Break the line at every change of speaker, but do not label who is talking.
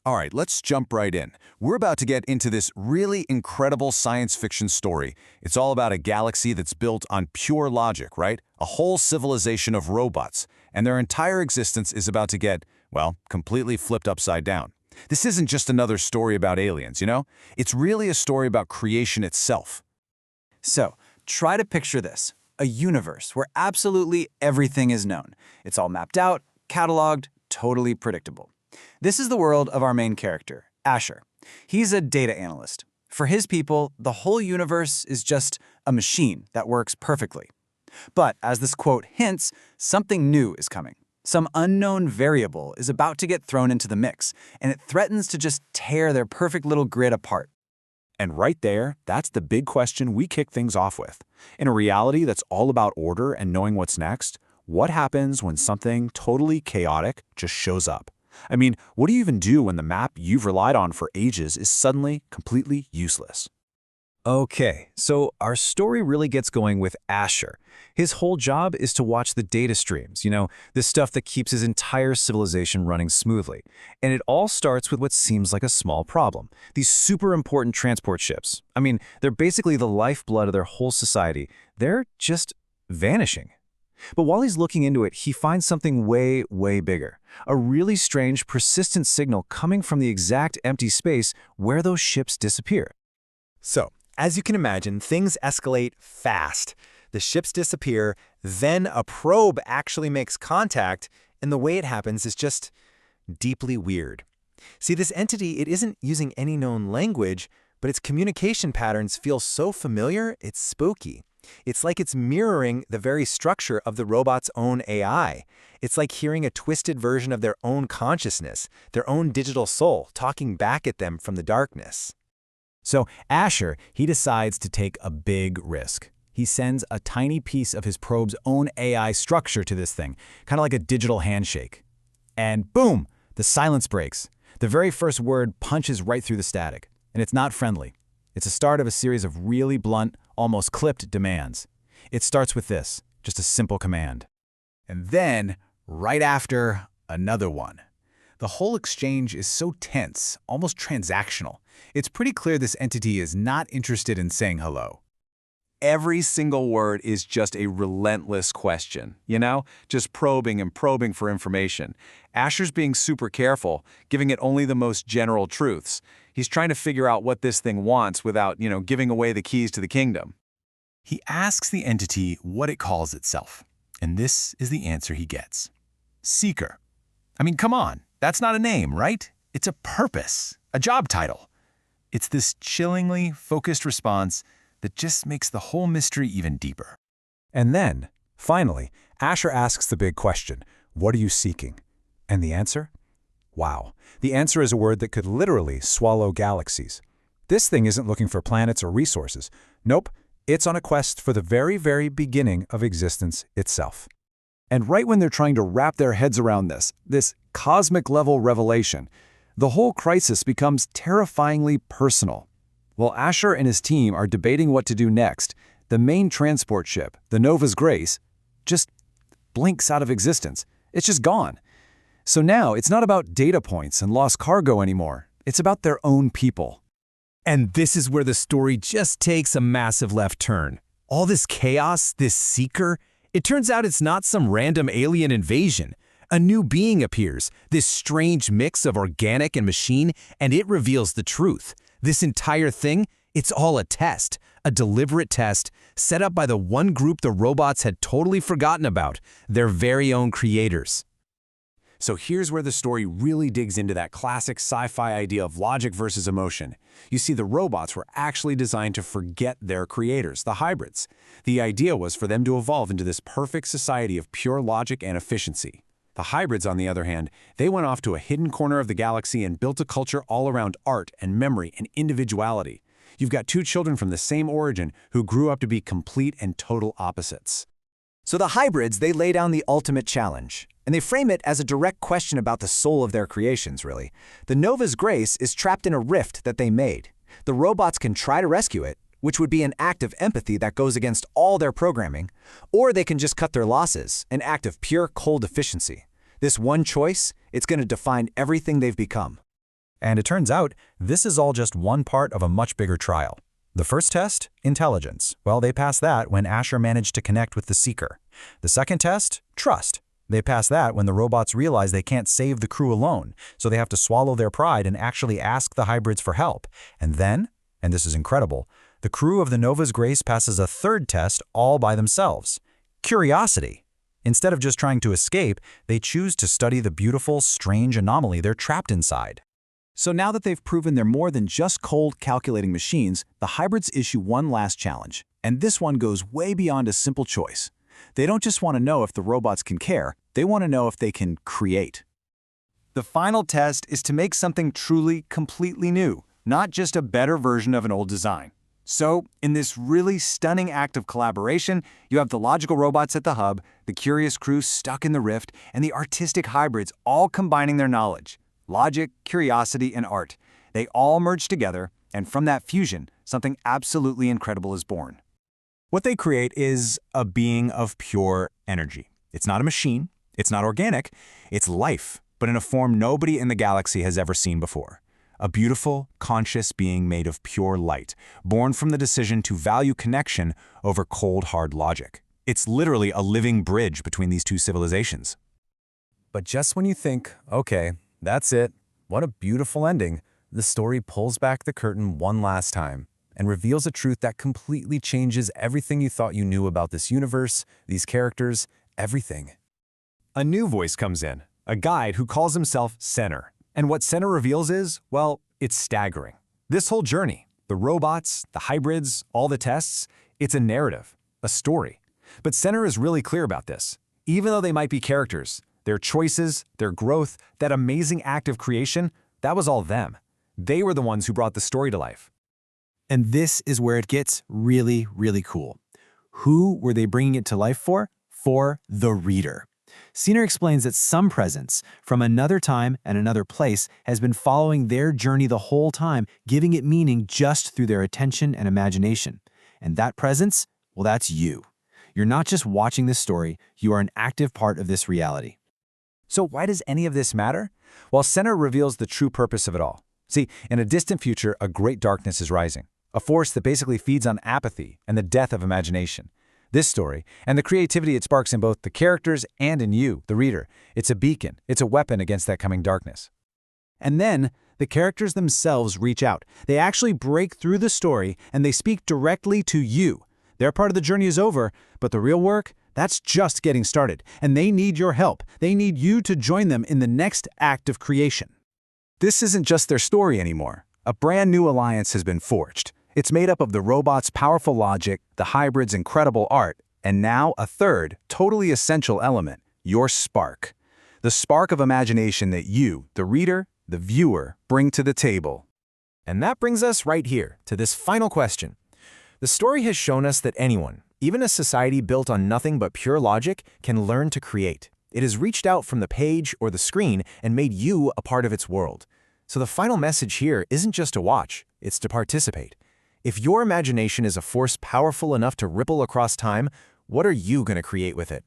All right, let's jump right in. We're about to get into this really incredible science fiction story. It's all about a galaxy that's built on pure logic, right? A whole civilization of robots, and their entire existence is about to get, well, completely flipped upside down. This isn't just another story about aliens, you know? It's really a story about creation itself.
So, try to picture this, a universe where absolutely everything is known. It's all mapped out, cataloged, totally predictable. This is the world of our main character, Asher. He's a data analyst. For his people, the whole universe is just a machine that works perfectly. But as this quote hints, something new is coming. Some unknown variable is about to get thrown into the mix, and it threatens to just tear their perfect little grid apart.
And right there, that's the big question we kick things off with. In a reality that's all about order and knowing what's next, what happens when something totally chaotic just shows up? I mean, what do you even do when the map you've relied on for ages is suddenly completely useless?
Okay, so our story really gets going with Asher. His whole job is to watch the data streams, the stuff that keeps his entire civilization running smoothly. And it all starts with what seems like a small problem. These super important transport ships. I mean, they're basically the lifeblood of their whole society. They're just vanishing. But while he's looking into it, he finds something way, way bigger. A really strange, persistent signal coming from the exact empty space where those ships disappear.
So, as you can imagine, things escalate fast. The ships disappear, then a probe actually makes contact, and the way it happens is just deeply weird. See, this entity, it isn't using any known language, but its communication patterns feel so familiar, it's spooky. It's like it's mirroring the very structure of the robot's own AI. It's like hearing a twisted version of their own consciousness, their own digital soul, talking back at them from the darkness.
So Asher, he decides to take a big risk. He sends a tiny piece of his probe's own AI structure to this thing, kind of like a digital handshake. And boom, the silence breaks. The very first word punches right through the static. And it's not friendly. It's a start of a series of really blunt, almost clipped demands. It starts with this, just a simple command.
And then, right after, another one. The whole exchange is so tense, almost transactional. It's pretty clear this entity is not interested in saying hello. Every single word is just a relentless question, just probing and probing for information. Asher's being super careful, giving it only the most general truths. He's trying to figure out what this thing wants without, giving away the keys to the kingdom. He asks the entity what it calls itself, and this is the answer he gets. Seeker. I mean, come on, that's not a name, right? It's a purpose, a job title. It's this chillingly focused response that just makes the whole mystery even deeper.
And then, finally, Asher asks the big question, what are you seeking? And the answer? Wow. The answer is a word that could literally swallow galaxies. This thing isn't looking for planets or resources. Nope, it's on a quest for the very, very beginning of existence itself. And right when they're trying to wrap their heads around this cosmic-level revelation, the whole crisis becomes terrifyingly personal. While Asher and his team are debating what to do next, the main transport ship, the Nova's Grace, just blinks out of existence. It's just gone. So now it's not about data points and lost cargo anymore. It's about their own people.
And this is where the story just takes a massive left turn. All this chaos, this seeker, it turns out it's not some random alien invasion. A new being appears, this strange mix of organic and machine, and it reveals the truth. This entire thing, it's all a test, a deliberate test set up by the one group the robots had totally forgotten about, their very own creators.
So here's where the story really digs into that classic sci-fi idea of logic versus emotion. You see, the robots were actually designed to forget their creators, the hybrids. The idea was for them to evolve into this perfect society of pure logic and efficiency. The hybrids, on the other hand, they went off to a hidden corner of the galaxy and built a culture all around art and memory and individuality. You've got two children from the same origin who grew up to be complete and total opposites.
So the hybrids, they lay down the ultimate challenge, and they frame it as a direct question about the soul of their creations, really. The Nova's Grace is trapped in a rift that they made. The robots can try to rescue it, which would be an act of empathy that goes against all their programming, or they can just cut their losses, an act of pure cold efficiency. This one choice, it's going to define everything they've become.
And it turns out, this is all just one part of a much bigger trial. The first test, intelligence. Well, they passed that when Asher managed to connect with the Seeker. The second test, trust. They passed that when the robots realize they can't save the crew alone, so they have to swallow their pride and actually ask the hybrids for help. And then, and this is incredible, the crew of the Nova's Grace passes a third test all by themselves. Curiosity. Instead of just trying to escape, they choose to study the beautiful, strange anomaly they're trapped inside.
So now that they've proven they're more than just cold, calculating machines, the hybrids issue one last challenge. And this one goes way beyond a simple choice. They don't just want to know if the robots can care, they want to know if they can create. The final test is to make something truly, completely new, not just a better version of an old design. So, in this really stunning act of collaboration, you have the logical robots at the hub, the curious crew stuck in the rift, and the artistic hybrids all combining their knowledge. Logic, curiosity, and art. They all merge together, and from that fusion, something absolutely incredible is born. What they create is a being of pure energy. It's not a machine, it's not organic, it's life, but in a form nobody in the galaxy has ever seen before. A beautiful, conscious being made of pure light, born from the decision to value connection over cold, hard logic. It's literally a living bridge between these two civilizations.
But just when you think, okay, that's it, what a beautiful ending, the story pulls back the curtain one last time and reveals a truth that completely changes everything you thought you knew about this universe, these characters, everything.
A new voice comes in, a guide who calls himself Center. And what Center reveals is, well, it's staggering. This whole journey, the robots, the hybrids, all the tests, it's a narrative, a story. But Center is really clear about this. Even though they might be characters, their choices, their growth, that amazing act of creation, that was all them. They were the ones who brought the story to life.
And this is where it gets really, really cool. Who were they bringing it to life for? For the reader. Ceneezer explains that some presence from another time and another place has been following their journey the whole time, giving it meaning just through their attention and imagination. And that presence, well, that's you. You're not just watching this story, you are an active part of this reality.
So why does any of this matter? Well, Center reveals the true purpose of it all. See, in a distant future, a great darkness is rising, a force that basically feeds on apathy and the death of imagination. This story, and the creativity it sparks in both the characters and in you, the reader, it's a beacon, it's a weapon against that coming darkness.
And then, the characters themselves reach out. They actually break through the story, and they speak directly to you. Their part of the journey is over, but the real work, that's just getting started, and they need your help. They need you to join them in the next act of creation. This isn't just their story anymore. A brand new alliance has been forged. It's made up of the robots' powerful logic, the hybrids' incredible art, and now a third, totally essential element, your spark. The spark of imagination that you, the reader, the viewer, bring to the table.
And that brings us right here to this final question. The story has shown us that anyone, even a society built on nothing but pure logic, can learn to create. It has reached out from the page or the screen and made you a part of its world. So the final message here isn't just to watch, it's to participate. If your imagination is a force powerful enough to ripple across time, what are you going to create with it?